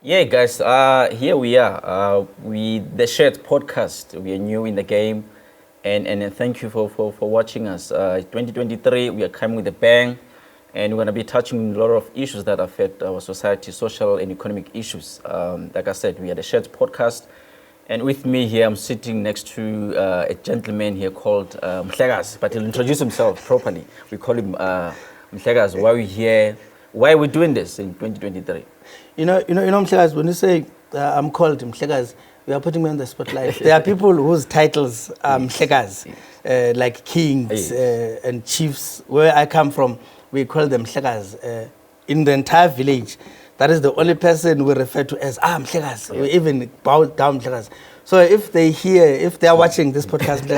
Yeah, guys, here we are. We the Shared Podcast. We are new in the game, and thank you for watching us. 2023, we are coming with a bang, and we're going to be touching a lot of issues that affect our society, social and economic issues. Like I said, we are the Shared Podcast, and with me here, I'm sitting next to a gentleman here called Mhlekazi, but he'll introduce himself properly. We call him Mhlekazi. Why are we here? Why are we doing this in 2023? You know, Mhlekazi, when you say I'm called Mhlekazi, we are putting me on the spotlight. There are people whose titles are Mhlekazi, like kings and chiefs. Where I come from, we call them Mhlekazi. In the entire village, that is the only person we refer to as Mhlekazi. We even bow down Mhlekazi. So if they are watching this podcast,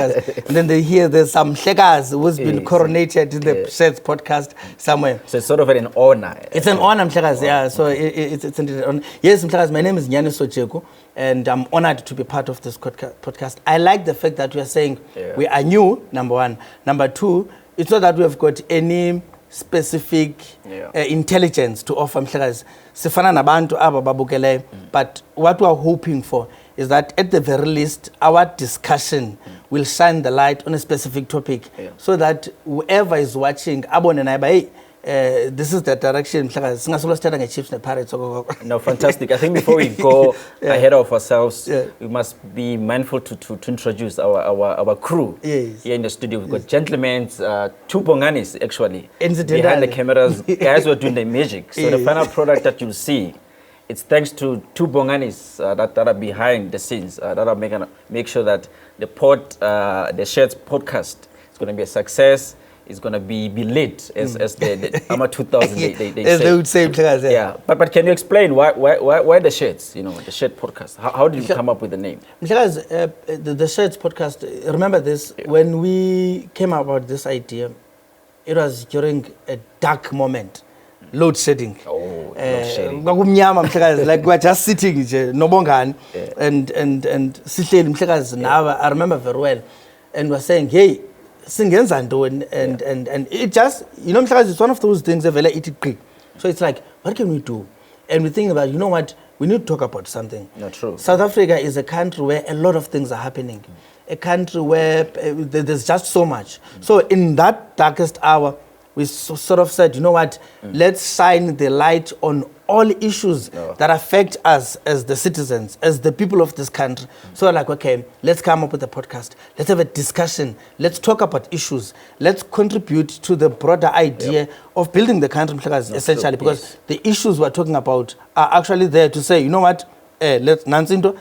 and then they hear there's some Mhlekazi who's been coronated in the Shared Podcast somewhere. So it's sort of an honor. It's an honor, Mhlekazi, yeah. So it's an honor. Yes, Mhlekazi, my name is Nyani Socheko, and I'm honored to be part of this podcast. I like the fact that we are saying we are new, number one. Number two, it's not that we have got any specific intelligence to offer, Mhlekazi. Sifana nabantu aba babukele, but what we are hoping for is that at the very least, our discussion will shine the light on a specific topic so that whoever is watching, this is the direction. No, fantastic. I think before we go ahead of ourselves, we must be mindful to introduce our crew here in the studio. We've got gentlemen, two Bonganis actually, behind the cameras. Guys who are doing the magic. So the final product that you'll see, it's thanks to two Bonganis that are behind the scenes, that are make sure that the Shared Podcast is going to be a success. It's going to be lit as the AMA 2000 they as say. They would say, yeah. But can you explain why the Sheds? You know, the Shared Podcast. How did you come up with the name? The Shared Podcast. Remember this, when we came up with this idea, it was during a dark moment. Load shedding. Load shedding. Like we're just sitting, no bongani, and sihleli Mhlekazi now. I remember very well, and we're saying, hey, singenza ntoni, and it just, you know, Mhlekazi, it's one of those things that vele it quick. So it's like, what can we do? And we think about, you know what, we need to talk about something. Not true. South Africa is a country where a lot of things are happening. A country where there's just so much. So in that darkest hour, we sort of said, you know what, let's shine the light on all issues that affect us as the citizens, as the people of this country. So like, okay, let's come up with a podcast. Let's have a discussion. Let's talk about issues. Let's contribute to the broader idea of building the country, essentially, because the issues we're talking about are actually there to say, you know what, let's Nansindo.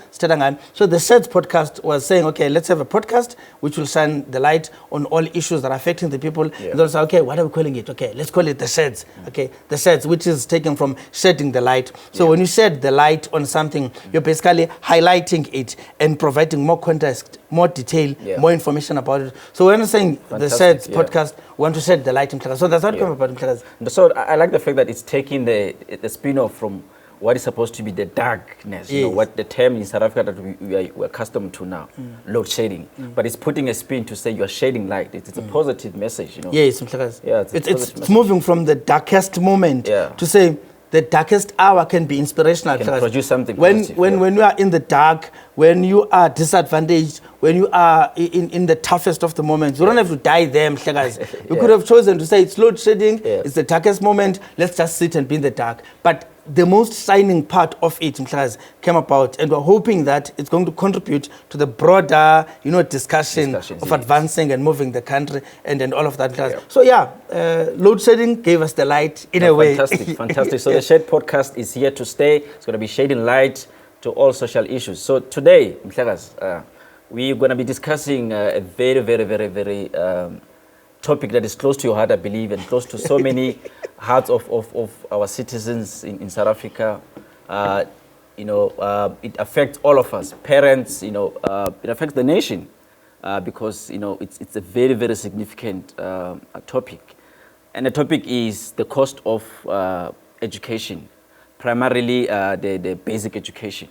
So the Shared Podcast was saying, okay, let's have a podcast which will shine the light on all issues that are affecting the people. And they'll say, okay, what are we calling it? Okay, let's call it the Sheds. Okay, the Sheds, which is taken from shedding the light. So when you shed the light on something, you're basically highlighting it and providing more context, more detail, more information about it. So when we're saying the Sheds Podcast, we want to shed the light in Mhlekazi. So that's what came about Mhlekazi. So I like the fact that it's taking the spin-off from what is supposed to be the darkness, you know, what the term in South Africa that we're accustomed to now, load shedding. But it's putting a spin to say you're shedding light. It's a positive message, you know. Yes, it's moving from the darkest moment to say the darkest hour can be inspirational. Can produce something positive. When you are in the dark, when you are disadvantaged, when you are in the toughest of the moments, you don't have to die there, Mhlekazi. You could have chosen to say it's load shedding, it's the darkest moment, let's just sit and be in the dark. But the most shining part of it, Mhlekazi, came about, and we're hoping that it's going to contribute to the broader, you know, discussion of advancing and moving the country and all of that. So load shedding gave us the light in a way. Fantastic. So the Shared Podcast is here to stay. It's going to be shedding light to all social issues. So today, Mhlekazi, we're going to be discussing a very, very, very, very topic that is close to your heart, I believe, and close to so many hearts of our citizens in South Africa. It affects all of us, parents, it affects the nation because, it's a very, very significant topic. And the topic is the cost of education, primarily the basic education,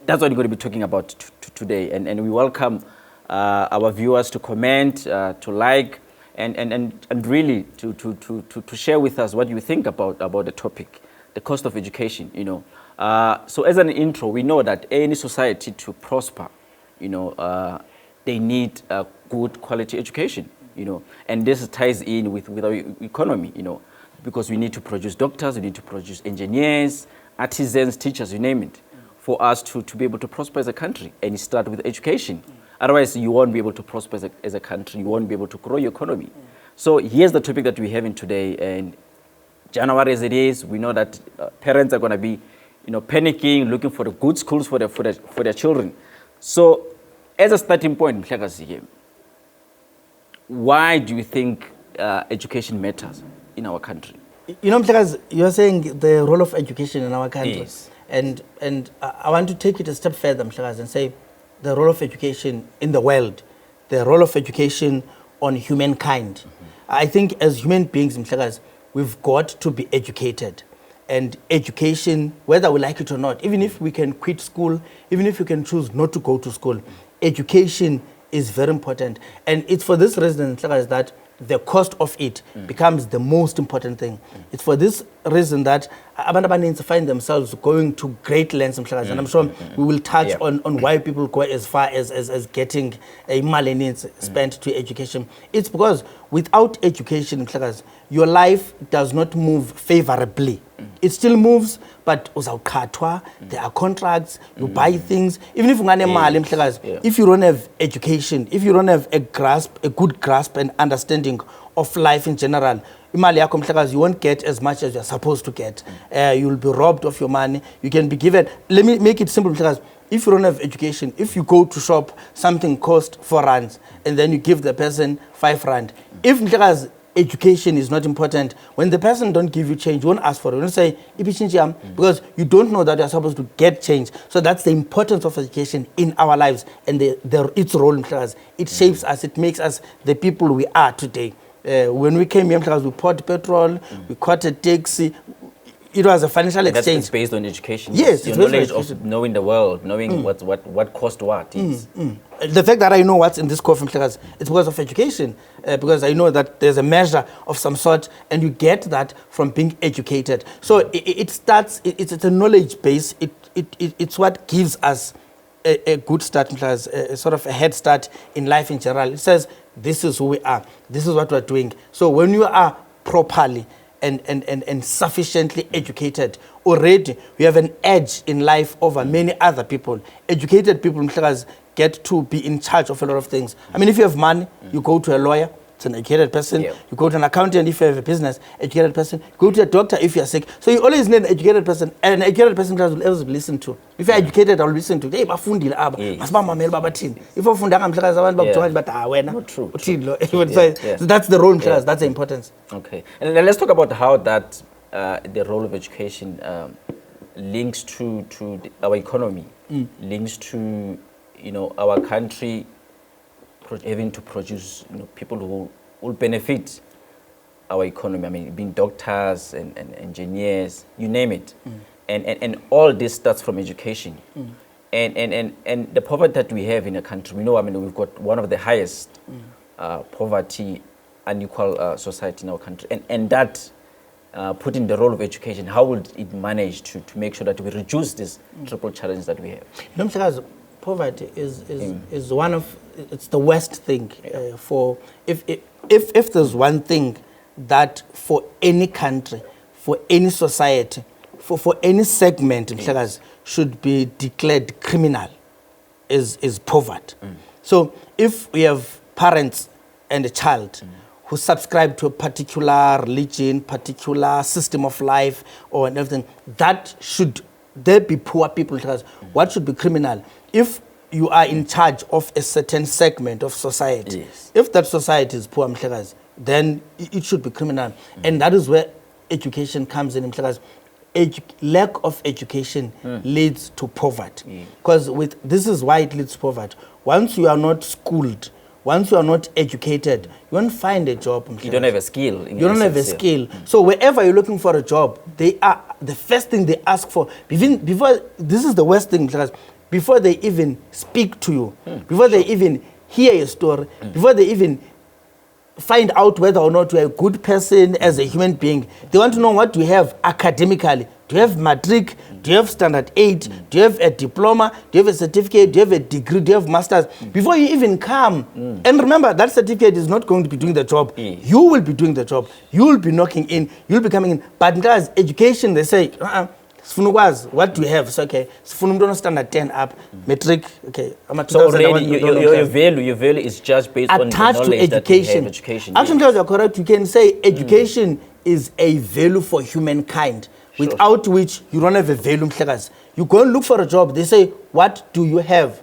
That's what we're going to be talking about today. And we welcome our viewers to comment, to like, and really to share with us what you think about the topic, the cost of education. So as an intro, we know that any society to prosper, they need a good quality education, and this ties in with our economy, because we need to produce doctors, we need to produce engineers, artisans, teachers, you name it, for us to be able to prosper as a country. And it starts with education. Otherwise, you won't be able to prosper as a country. You won't be able to grow your economy. So here's the topic that we're having today. And January as it is, we know that parents are going to be, panicking, looking for the good schools for their children. So as a starting point, Mhlekazi, why do you think education matters in our country? Mhlekazi, you're saying the role of education in our country. Yes. And I want to take it a step further, Mhlekazi, and say the role of education in the world, the role of education on humankind. I think as human beings, Mhlekazi, we've got to be educated. And education, whether we like it or not, even if we can quit school, even if we can choose not to go to school, education is very important. And it's for this reason that the cost of it becomes the most important thing. It's for this reason that abantu abaninzi find themselves going to great lengths, and I'm sure we will touch on why people go as far as getting a money spent to education. It's because without education, your life does not move favorably. It still moves, but there are contracts, you buy things. Even if if you don't have education, if you don't have a good grasp and understanding of life in general, you won't get as much as you're supposed to get. You'll be robbed of your money. You can be given, let me make it simple, if you don't have education, if you go to shop, something costs 4 rands, and then you give the person 5 rand. If education is not important, when the person don't give you change, you won't ask for it. You won't say, because you don't know that you're supposed to get change. So that's the importance of education in our lives and its role in class. It shapes us, it makes us the people we are today. When we came here, we poured petrol, we caught a taxi. It was a financial exchange. It's based on education. Yes, your knowledge of knowing the world, knowing what cost what is. The fact that I know what's in this coffee, it's because of education. Because I know that there's a measure of some sort, and you get that from being educated. So it starts. It's a knowledge base. It's what gives us a good start, a sort of a head start in life in general. It says this is who we are. This is what we're doing. So when you are properly and sufficiently educated, already we have an edge in life over many other people. Educated people get to be in charge of a lot of things. I mean, if you have money, you go to a lawyer, it's an educated person. You go to an accountant if you have a business, educated person. Go to a doctor if you're sick. So you always need an educated person, and an educated person will always be listened to. If you're educated, I'll listen to. Hey, bafundile aba. Masibamamela babathini. If ufundanga mhlakazi abantu bakujona bathi wena. Not true. So that's the role in class. That's the importance. Okay, and then let's talk about how that the role of education links to our economy, links to our country having to produce people who will benefit our economy. I mean, being doctors and engineers, you name it. And all this starts from education. And the poverty that we have in a country, we've got one of the highest poverty, unequal society in our country. And that, putting the role of education, how will it manage to make sure that we reduce this triple challenge that we have? Poverty is one of, it's the worst thing for, if there's one thing that for any country, for any society, for any segment, should be declared criminal, is poverty. So if we have parents and a child who subscribe to a particular religion, particular system of life or everything, that should, there be poor people. What should be criminal? If you are in charge of a certain segment of society, if that society is poor, then it should be criminal. And that is where education comes in. Lack of education leads to poverty. Because this is why it leads to poverty. Once you are not schooled, once you are not educated, you won't find a job. You don't have a skill. You don't have a skill. So wherever you're looking for a job, they are the first thing they ask for. Before this is the worst thing, before they even speak to you, before they even hear your story, before they even find out whether or not you're a good person as a human being. They want to know what do you have academically. Do you have matric? Do you have standard 8? Do you have a diploma? Do you have a certificate? Do you have a degree? Do you have masters? Before you even come, and remember that certificate is not going to be doing the job. You will be doing the job. You will be knocking in. You'll be coming in. But in class, education, they say, what do you have? So, okay, standard 10 up, metric, okay. So already your value is just based on the knowledge that you have, education. Actually, you're correct. You can say education is a value for humankind, without which you don't have a value. You go and look for a job, they say, what do you have?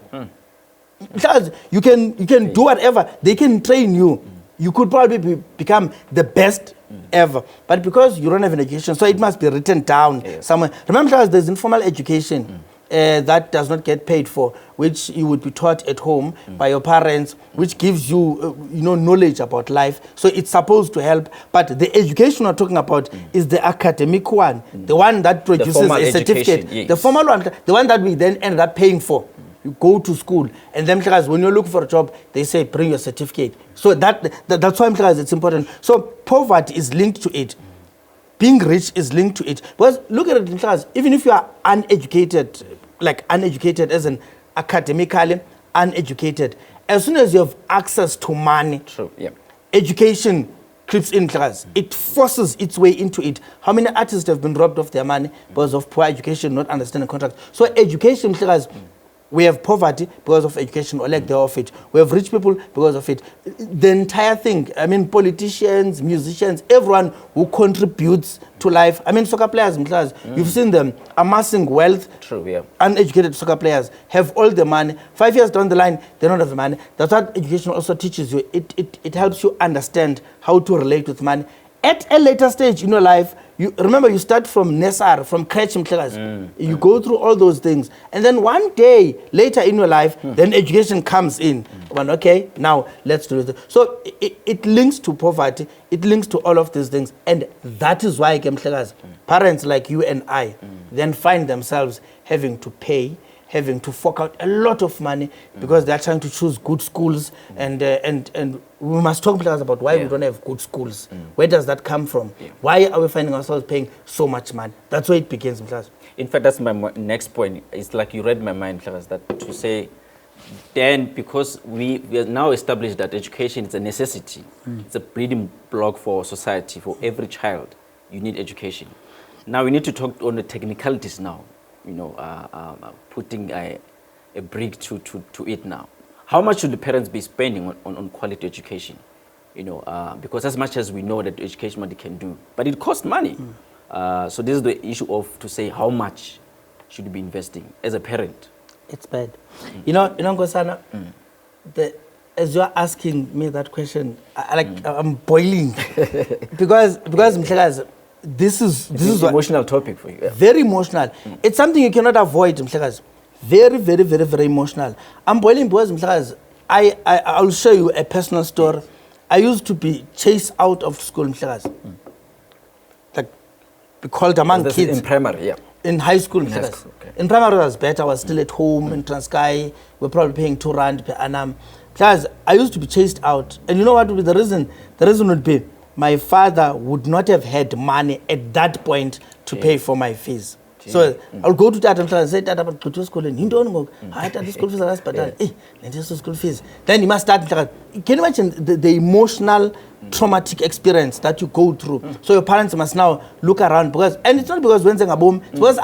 You can do whatever. They can train you. You could probably become the best ever. But because you don't have an education, so it must be written down somewhere. Remember, there's informal education that does not get paid for, which you would be taught at home by your parents, which gives you, knowledge about life. So it's supposed to help. But the education we're talking about is the academic one, the one that produces a certificate. The formal one, the one that we then ended up paying for. You go to school, and then when you're looking for a job, they say, bring your certificate. So that's why it's important. So poverty is linked to it. Being rich is linked to it. Because look at it in class, even if you are uneducated as in academically uneducated, as soon as you have access to money, education creeps in class. It forces its way into it. How many artists have been robbed of their money because of poor education, not understanding contracts? So education class, we have poverty because of education or lack thereof it. We have rich people because of it. The entire thing, politicians, musicians, everyone who contributes to life. Soccer players in class, you've seen them amassing wealth. Uneducated soccer players have all the money. 5 years down the line, they don't have the money. That's what education also teaches you. It helps you understand how to relate with money. At a later stage in your life, you start from Nesar, from crèche. You go through all those things. And then one day later in your life, then education comes in. Okay, now let's do it. So it links to poverty. It links to all of these things. And that is why parents like you and I then find themselves having to pay, having to fork out a lot of money because they're trying to choose good schools, and we must talk about why we don't have good schools. Where does that come from? Why are we finding ourselves paying so much money? That's where it begins. In fact, that's my next point. It's like you read my mind, that to say, then because we have now established that education is a necessity, it's a building block for society, for every child. You need education. Now we need to talk on the technicalities now. Putting a brick to it now. How much should the parents be spending on quality education? Because as much as we know that education money can do, but it costs money. So this is the issue of to say how much should you be investing as a parent. It's bad. Nkosana, as you're asking me that question, I'm boiling because Mhlekazi, this is an emotional topic for you. Very emotional. It's something you cannot avoid, Mhlekazi. Very, very, very, very emotional. I'm boiling because Mhlekazi, I'll show you a personal story. I used to be chased out of school, Mhlekazi. Like, be called among kids. In primary, In high school, Mhlekazi. In primary, I was better. I was still at home in Transkei. We're probably paying 2 rand per annum. Mhlekazi, I used to be chased out. And you know what would be the reason? The reason would be my father would not have had money at that point to pay for my fees. So I'll go to Tata and say, Tata, but go to school and you don't go. I had school fees, but school fees. Then you must start. Can you imagine the emotional, traumatic experience that you go through? So your parents must now look around and it's not because when they're boom, it's because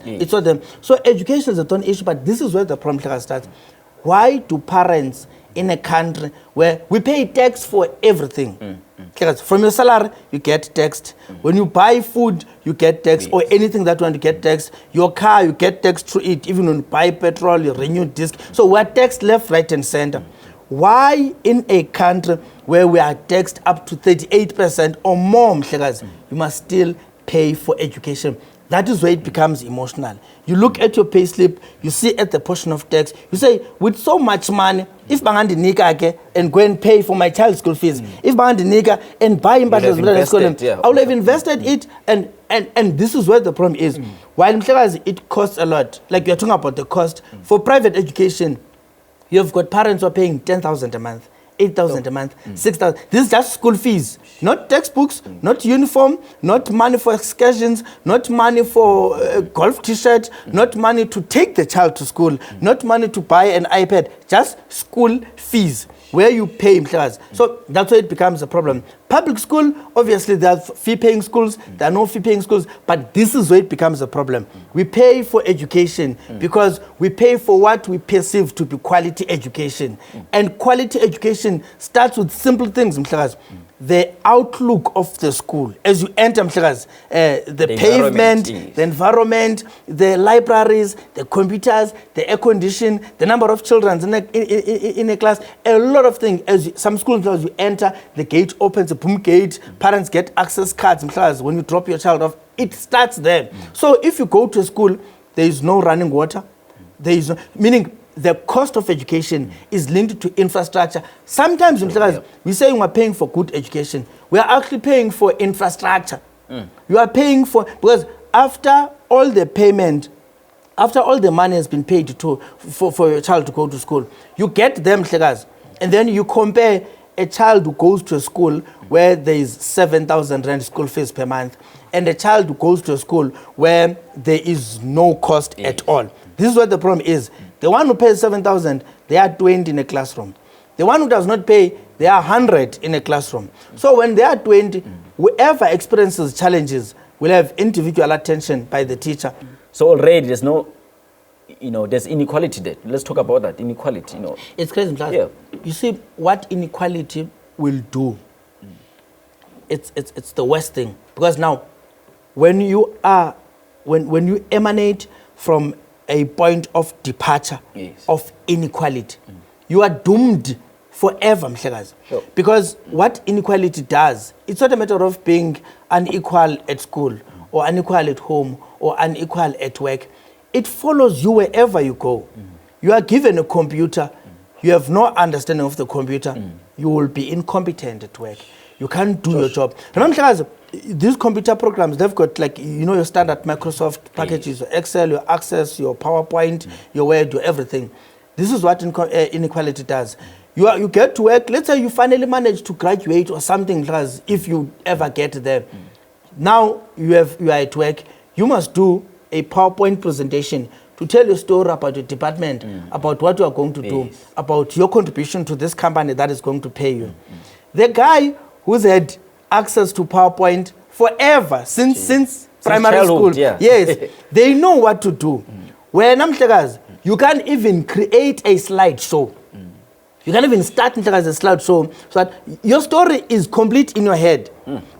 it's not them. So education is a ton issue, but this is where the problem starts. Why do parents in a country where we pay tax for everything? From your salary, you get taxed. When you buy food, you get taxed, or anything that you want to get taxed. Your car, you get taxed through it. Even when you buy petrol, you renew disc. So we're taxed left, right, and center. Why in a country where we are taxed up to 38% or more, you must still pay for education? That is where it becomes emotional. You look at your pay slip, you see at the portion of tax, you say, with so much money, if Bangandi Nika and go and pay for my child's school fees, if Bangandi Nika and buy him battles, I would have invested it, and this is where the problem is. While it costs a lot, like you're talking about the cost, for private education, you've got parents who are paying 10,000 a month, 8,000 a month, 6,000. This is just school fees, not textbooks, not uniform, not money for excursions, not money for golf t-shirt, not money to take the child to school, not money to buy an iPad, just school fees where you pay class. So that's why it becomes a problem. Public school, obviously there are fee-paying schools, there are no fee-paying schools, but this is where it becomes a problem. We pay for education because we pay for what we perceive to be quality education. And quality education starts with simple things, Mhlekazi. The outlook of the school as you enter, Mhlekazi, the pavement, yes. the environment, the libraries, the computers, the air condition, the number of children in a class, a lot of things. Some schools, as you enter, the gate opens, a boom gate, parents get access cards, Mhlekazi, when you drop your child off. It starts there. So if you go to a school, there is no running water. There is no, meaning the cost of education is linked to infrastructure. Sometimes, we say we are paying for good education. We are actually paying for infrastructure. You are paying for, because after all the payment, after all the money has been paid for your child to go to school, you get them, and then you compare a child who goes to a school where there is 7,000 rand school fees per month and a child who goes to a school where there is no cost at all. This is what the problem is. The one who pays 7,000, they are 20 in a classroom. The one who does not pay, they are 100 in a classroom. So when they are 20, whoever experiences challenges will have individual attention by the teacher. So already there's no, there's inequality there. Let's talk about that, inequality, It's crazy. Yeah. You see, what inequality will do, it's the worst thing. Because now, when you emanate from a point of departure, yes, of inequality, you are doomed forever, Mhlekazi. Sure. Because what inequality does, it's not a matter of being unequal at school or unequal at home or unequal at work. It follows you wherever you go. You are given a computer, you have no understanding of the computer, you will be incompetent at work. You can't do your job. Remember, Mhlekazi, these computer programs, they've got your standard Microsoft packages, your Excel, your Access, your PowerPoint, your Word, your everything. This is what inequality does. You get to work, let's say you finally manage to graduate or something, if you ever get there. Now you are at work, you must do a PowerPoint presentation to tell your story about your department, about what you are going to do, about your contribution to this company that is going to pay you. The guy who's had access to PowerPoint forever, since primary school. Yeah. Yes, they know what to do. When you can't even create a slideshow. You can't even start as a slideshow so that your story is complete in your head.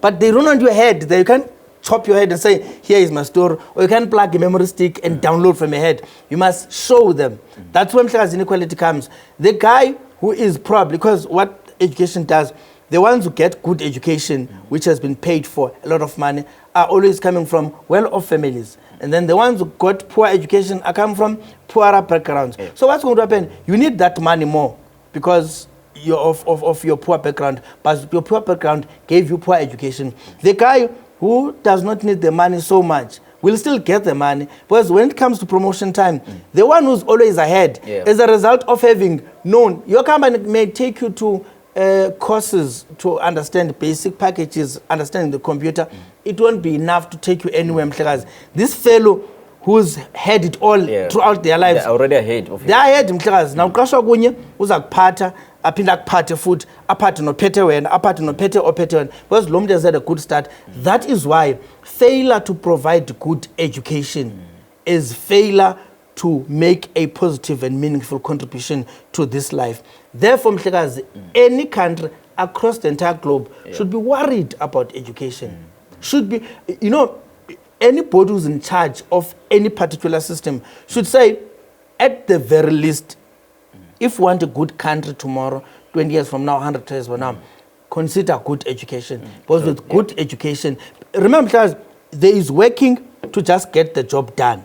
But they run on your head. They can't chop your head and say, here is my story. Or you can't plug a memory stick and download from your head. You must show them. That's when inequality comes. The guy who is poor, because what education does, the ones who get good education, which has been paid for a lot of money, are always coming from well-off families. And then the ones who got poor education are coming from poorer backgrounds. So what's going to happen? You need that money more because of your poor background. But your poor background gave you poor education. The guy who does not need the money so much will still get the money. Because when it comes to promotion time, the one who's always ahead, as a result of having known, your company may take you to courses to understand basic packages, understanding the computer. It won't be enough to take you anywhere. This fellow who's had it all throughout their lives, they're already ahead of you. They are ahead. Now kuqashwa kunye uzakuphatha aphinda akuphathe futhi aphathe nophethe wena aphathe nophethe ophethe wena because lo muntu has had a good start. That is why failure to provide good education is failure to make a positive and meaningful contribution to this life. Therefore, Mhlekazi, any country across the entire globe should be worried about education. Should be, anybody who's in charge of any particular system should say, at the very least, if we want a good country tomorrow, 20 years from now, 100 years from now, consider good education. Because with good education, remember, Mhlekazi, there is working to just get the job done.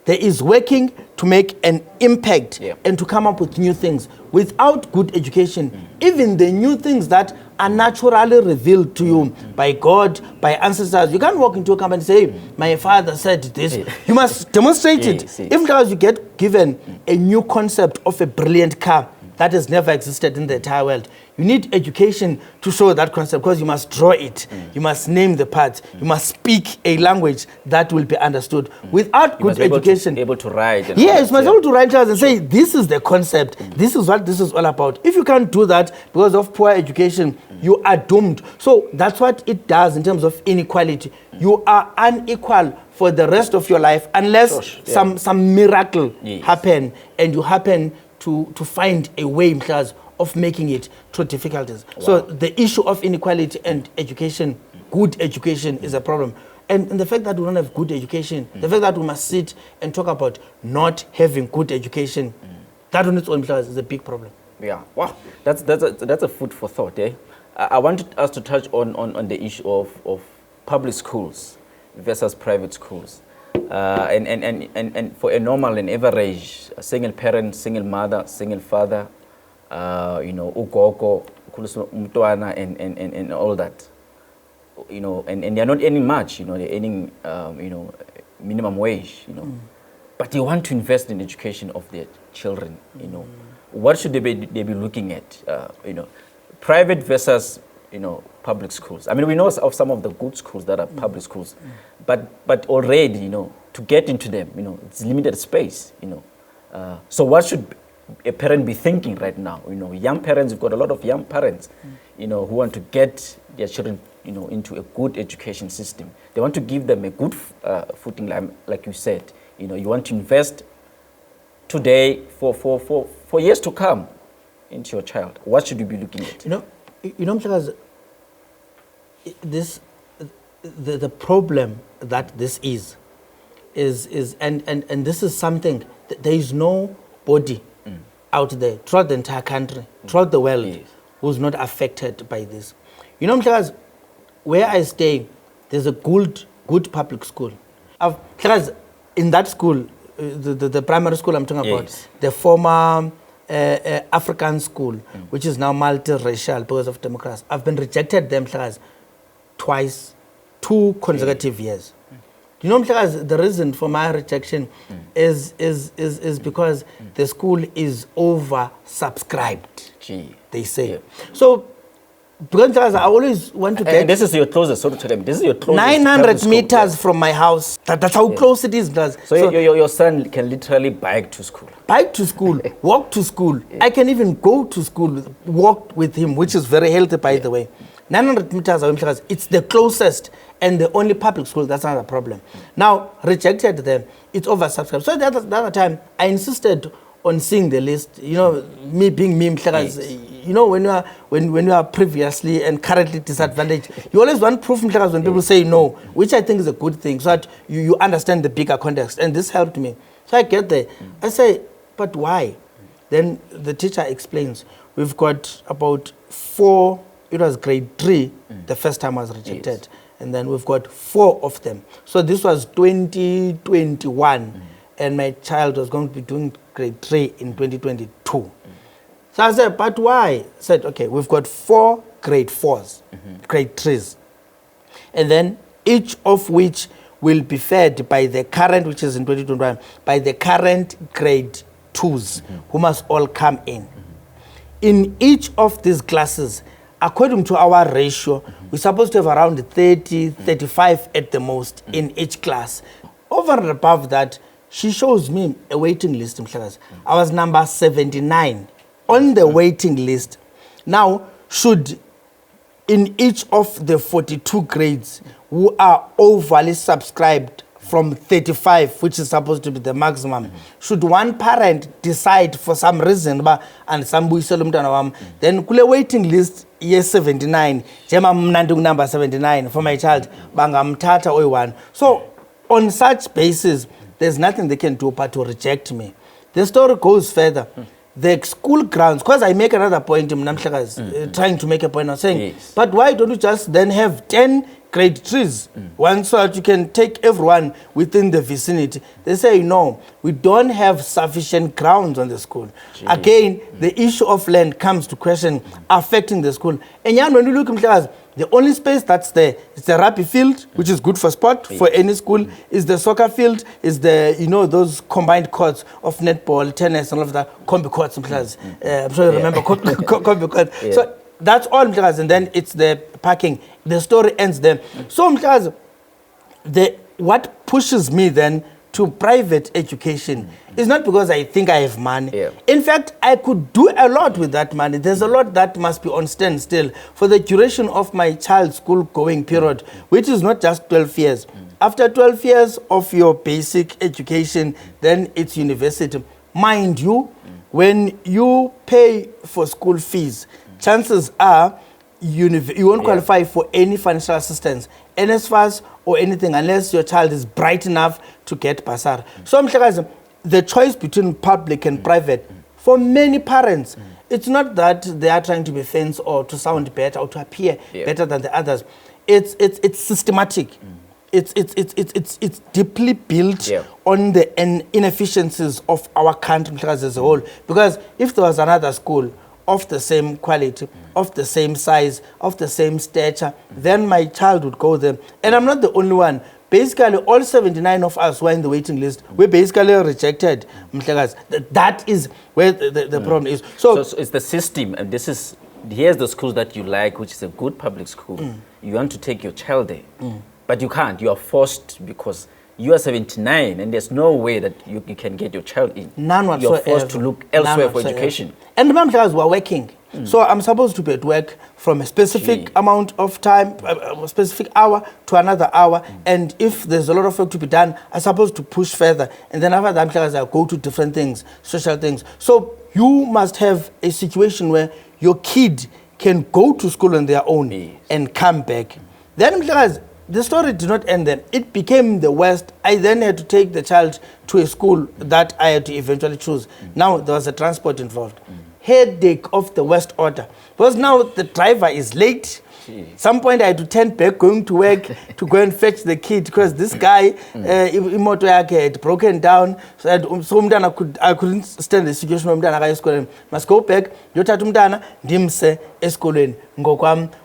There is working to make an impact and to come up with new things. Without good education, even the new things that are naturally revealed to you by God, by ancestors, you can't walk into a company and say, hey, my father said this. You must demonstrate it. If you get given a new concept of a brilliant car, that has never existed in the entire world. You need education to show that concept because you must draw it, you must name the parts, you must speak a language that will be understood. Without good education, able to write. Yes, you must be able to write and say, this is the concept, this is what this is all about. If you can't do that because of poor education, you are doomed. So that's what it does in terms of inequality. You are unequal for the rest of your life unless some miracle happen and you happen to find a way of making it through difficulties. Wow. So the issue of inequality and education, good education is a problem. And the fact that we don't have good education, the fact that we must sit and talk about not having good education, that on its own is a big problem. Yeah, wow, that's a food for thought, eh? I wanted us to touch on the issue of public schools versus private schools. And for a normal and average, a single parent, single mother, single father, ugogo, umntwana, and all that, and they're not earning much, they're earning, minimum wage, but they want to invest in education of their children, What should they be looking at, private versus, public schools? I mean, we know of some of the good schools that are public schools, but already, to get into them, it's limited space, So what should a parent be thinking right now? Young parents, we've got a lot of young parents, who want to get their children, into a good education system. They want to give them a good footing, like you said. You want to invest today for years to come into your child. What should you be looking at? Because the problem that this is and this is something that there is nobody out there throughout the entire country, throughout the world, who's not affected by this. Because where I stay, there's a good public school. Because in that school, the primary school I'm talking about, the former African school, which is now multiracial because of democracy, I've been rejected them twice, 2 consecutive years. The reason for my rejection is because the school is oversubscribed, they say. Yeah. So, because I always want to get... And this is your closest, so to them, this is your closest... 900 meters from my house. That's how close it is. So your son can literally bike to school. Bike to school, walk to school. I can even go to school, walk with him, which is very healthy, by the way. 900 meters away, it's the closest and the only public school. That's not a problem. Now, rejected them, it's oversubscribed. So the other time, I insisted on seeing the list. Me being me, when you are previously and currently disadvantaged, you always want proof when people say no, which I think is a good thing, so that you understand the bigger context. And this helped me. So I get there. I say, but why? Then the teacher explains, we've got about 4, it was grade 3, the first time I was rejected. Yes. And then we've got 4 of them. So this was 2021, and my child was going to be doing grade 3 in 2022. So I said, but why? I said, okay, we've got 4 grade 4s, grade 3s. And then each of which will be fed by the current, which is in 2021, by the current grade 2s, who must all come in. In each of these classes, according to our ratio, we're supposed to have around 30, 35 at the most in each class. Over and above that, she shows me a waiting list. I was number 79 on the waiting list. Now, should in each of the 42 grades who are overly subscribed from 35, which is supposed to be the maximum, should one parent decide for some reason, and some then kule waiting list year 79, number 79 for my child, bangamtata one. So on such basis, there's nothing they can do but to reject me. The story goes further. The school grounds, because I make another point, trying to make a point of saying, but why don't you just then have 10 grade 3s, one so that you can take everyone within the vicinity? They say, no, we don't have sufficient grounds on the school. Again, the issue of land comes to question affecting the school. And when you look at The only space that's there is the rugby field, which is good for sport, for any school, is the soccer field, is the, those combined courts of netball, tennis, and all of that, combi courts in class. I'm sure you remember combi courts. Yeah. So that's all in class, and then it's the parking. The story ends there. So in class, what pushes me then to private education is not because I think I have money. Yeah. In fact, I could do a lot with that money. There's a lot that must be on standstill for the duration of my child's school-going period, which is not just 12 years. After 12 years of your basic education, then it's university. Mind you, when you pay for school fees, chances are you won't qualify for any financial assistance, NSFAS or anything, unless your child is bright enough to get bursary. So the choice between public and private, for many parents, it's not that they are trying to be fancy or to sound better or to appear better than the others. It's systematic. It's deeply built on the inefficiencies of our country as a whole. Because if there was another school of the same quality, of the same size, of the same stature, then my child would go there. And I'm not the only one. Basically, all 79 of us who are in the waiting list, we basically rejected. That is where the problem is. So it's the system, and here's the schools that you like, which is a good public school. You want to take your child there, but you can't. You are forced because you are 79, and there's no way that you can get your child in. None whatsoever. You're forced to look elsewhere for education. And remember, we are working. So I'm supposed to be at work from a specific amount of time, a specific hour to another hour. And if there's a lot of work to be done, I'm supposed to push further. And then after that, I go to different things, social things. So you must have a situation where your kid can go to school on their own and come back. Then the story did not end there. It became the worst. I then had to take the child to a school that I had to eventually choose. Now there was a transport involved. Headache of the worst order. Because now the driver is late. Some point I had to turn back going to work to go and fetch the kid because this guy, imoto yake had broken down. So I couldn't stand the situation where I must go back.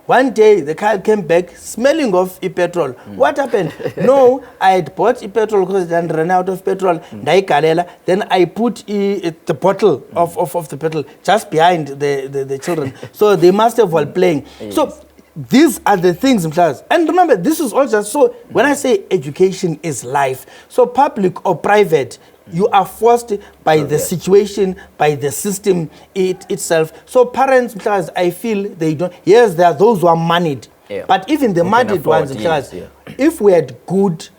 One day the car came back smelling of petrol. What happened? No, I had bought petrol because I ran out of petrol. Then I put the bottle of the petrol just behind the children. So they must have while playing. So these are the things in class. And remember, this is all just so when I say education is life, so public or private, you are forced by the situation, by the system itself. So parents, because I feel they don't. Yes, there are those who are moneyed, but even the moneyed ones, if we had good,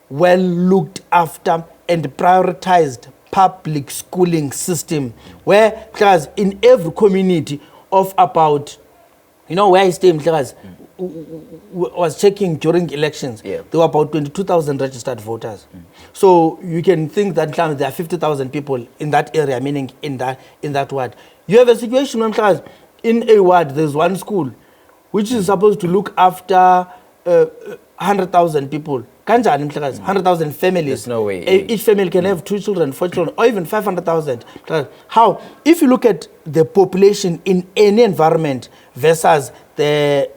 well looked after and prioritized public schooling system, where because in every community of about, where I stay, was checking during elections, there were about 22,000 registered voters. So you can think that there are 50,000 people in that area, meaning in that ward. You have a situation when in a ward there's one school which is supposed to look after 100,000 people. 100,000 families. There's no way. Each family can have 2 children, 4 children, or even 500,000. How? If you look at the population in any environment versus the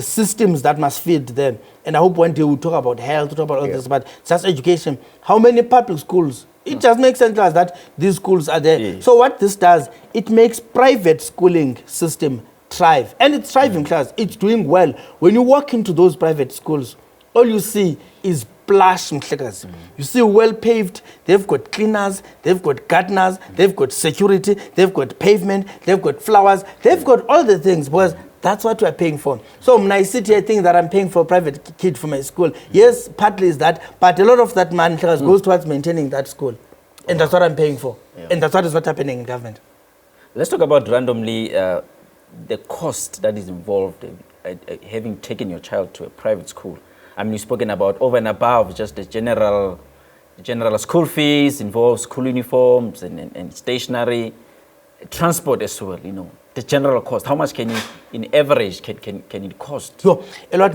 systems that must feed them, and I hope one day we'll talk about health, talk about all this, but just education. How many public schools? It just makes sense that these schools are there. So what this does, it makes private schooling system thrive. And it's thriving class. It's doing well. When you walk into those private schools, all you see is plush mhlekazi. You see well paved, they've got cleaners, they've got gardeners, they've got security, they've got pavement, they've got flowers, they've got all the things because that's what we're paying for. So when I sit here, I think that I'm paying for a private kid for my school. Yes, partly is that, but a lot of that money goes towards maintaining that school. And that's what I'm paying for. And that's what is not happening in government. Let's talk about randomly the cost that is involved having taken your child to a private school. I mean, you've spoken about over and above just the general school fees, involves school uniforms and stationery, transport as well, the general cost. How much can you, in average, can it cost? A lot.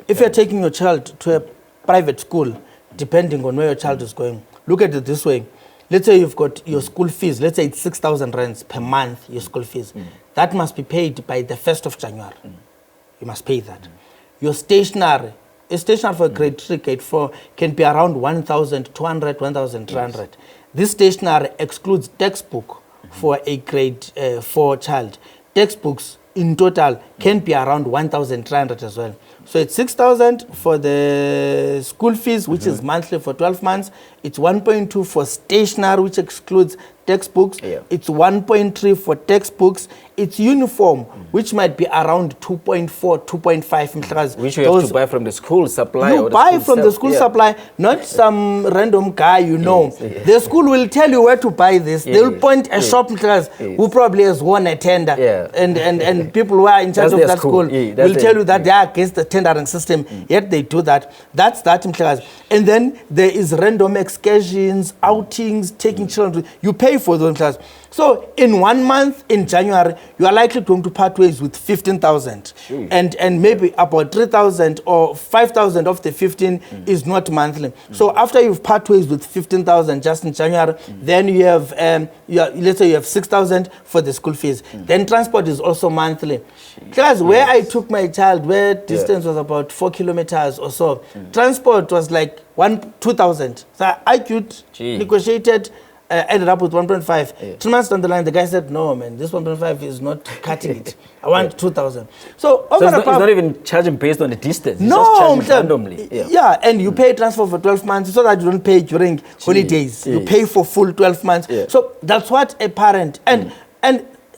If you're taking your child to a private school, depending on where your child is going, look at it this way. Let's say you've got your school fees, let's say it's 6,000 rands per month, your school fees. That must be paid by the 1st of January. you must pay that. Your stationery, a stationery for grade 3, grade 4 can be around 1,200, 1,300. This stationery excludes textbook for a grade 4 child. Textbooks in total can be around 1,300 as well. So it's 6,000 for the school fees, which is monthly for 12 months. It's 1.2 for stationery, which excludes textbooks. Yeah. It's 1.3 for textbooks. It's uniform, which might be around 2.4, 2.5. Which you have to buy from the school supply. You or buy the from the school supply, not some random guy you know. Yes. The school will tell you where to buy this. Yes. They'll point a shop who probably has won a tender. Yeah. And people who are in charge That's of their that school. school Yeah, that's will tell you that they are against the tendering system. Yet they do that. That's that. And then there is random excursions, outings, taking children. You pay for those class. So in 1 month, in January, you are likely going to part ways with 15,000. And maybe about 3,000 or 5,000 of the 15 is not monthly. So after you've part ways with 15,000 just in January, then you have, let's say you have 6,000 for the school fees. Then transport is also monthly. Class, where I took my child, where distance was about 4 kilometers or so, transport was like 2,000. So I could negotiated, ended up with 1.5. 2 months down the line, the guy said, no, man, this 1.5 is not cutting it. I want 2,000. So it's not even charging based on the distance. It's just charging randomly. Yeah, and you pay transfer for 12 months so that you don't pay during holidays. You pay for full 12 months. So that's what a parent, and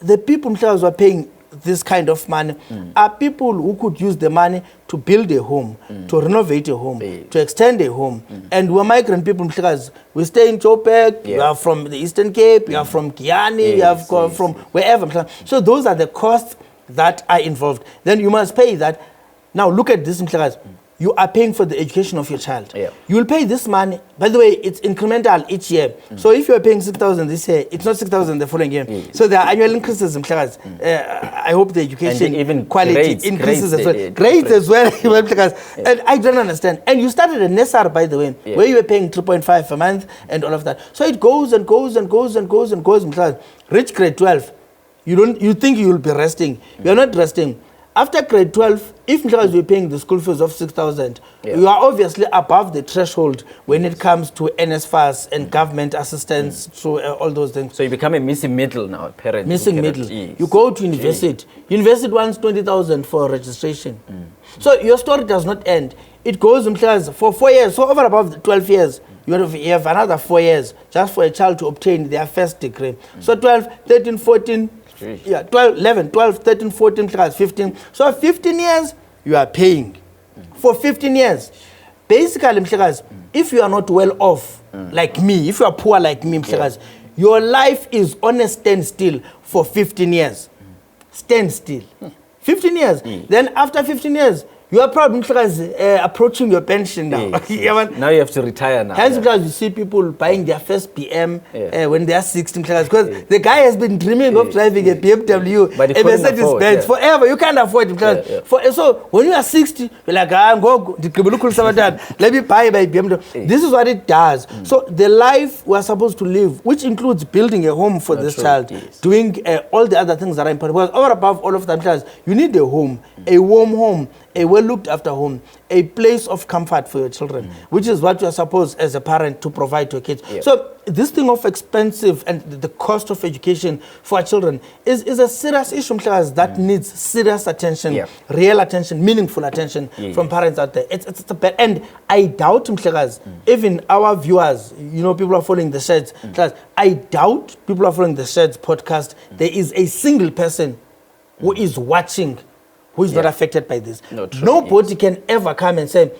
the people themselves were paying this kind of money are people who could use the money to build a home, to renovate a home, to extend a home. And we're migrant people because we stay in Joburg, we are from the Eastern Cape, we are from Kiani, we have from wherever. So those are the costs that are involved. Then you must pay that. Now look at this, you are paying for the education of your child. You will pay this money. By the way, it's incremental each year. So if you are paying 6,000 this year, it's not 6,000 the following year. So there are annual increases. I hope the education even quality increases as well. Grades as well. And I don't understand. And you started a NESAR, by the way, where you were paying 3.5 a month and all of that. So it goes and goes and goes and goes and goes. Reach grade 12. You think you will be resting. You are not resting. After grade 12, if you're paying the school fees of 6,000, you are obviously above the threshold when it comes to NSFAS and government assistance through all those things. So you become a missing middle now, a parent. Missing middle. You go to university. University wants 20,000 for registration. So your story does not end. It goes in class for 4 years. So over above the 12 years, you have another 4 years just for a child to obtain their first degree. So 12, 13, 14, 12, 11, 12, 13, 14, class 15. So 15 years, you are paying. For 15 years. Basically, if you are not well off, like me, if you are poor like me, your life is on a standstill for 15 years. Standstill. 15 years. Then after 15 years, you are probably approaching your pension now. Now you have to retire now. Hence, because you see people buying their first PM when they are 16, because the guy has been dreaming of driving a BMW, a Mercedes-Benz forever. You can't afford it. So when you are 60, you're like, let me buy my BMW. This is what it does. So the life we are supposed to live, which includes building a home for this child, doing all the other things that are important. Because over above all of them, you need a home, a warm home, a well-looked after home, a place of comfort for your children, which is what you are supposed as a parent to provide to your kids. So this thing of expensive and the cost of education for our children is a serious issue that needs serious attention, real attention, meaningful attention from parents out there. It's a bad, and I doubt, even our viewers, people are following the Sheds, I doubt people are following the Sheds podcast. There is a single person who is watching who is not affected by this. Nobody can ever come and say,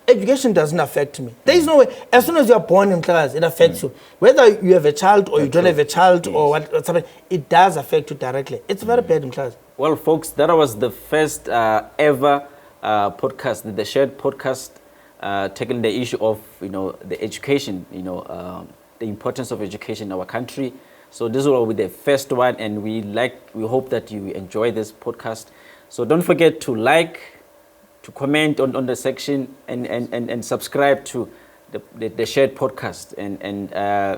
education doesn't affect me. There is no way. As soon as you are born in class, it affects you. Whether you have a child or you don't have a child or whatever, it does affect you directly. It's very bad in class. Well, folks, that was the first ever podcast, the Shared podcast, tackling the issue of the education, the importance of education in our country. So this will be the first one, and we hope that you enjoy this podcast. So don't forget to like, to comment on the section, and subscribe to the Shared podcast. And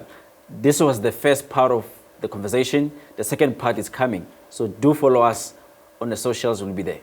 this was the first part of the conversation. The second part is coming. So do follow us on the socials. We'll be there.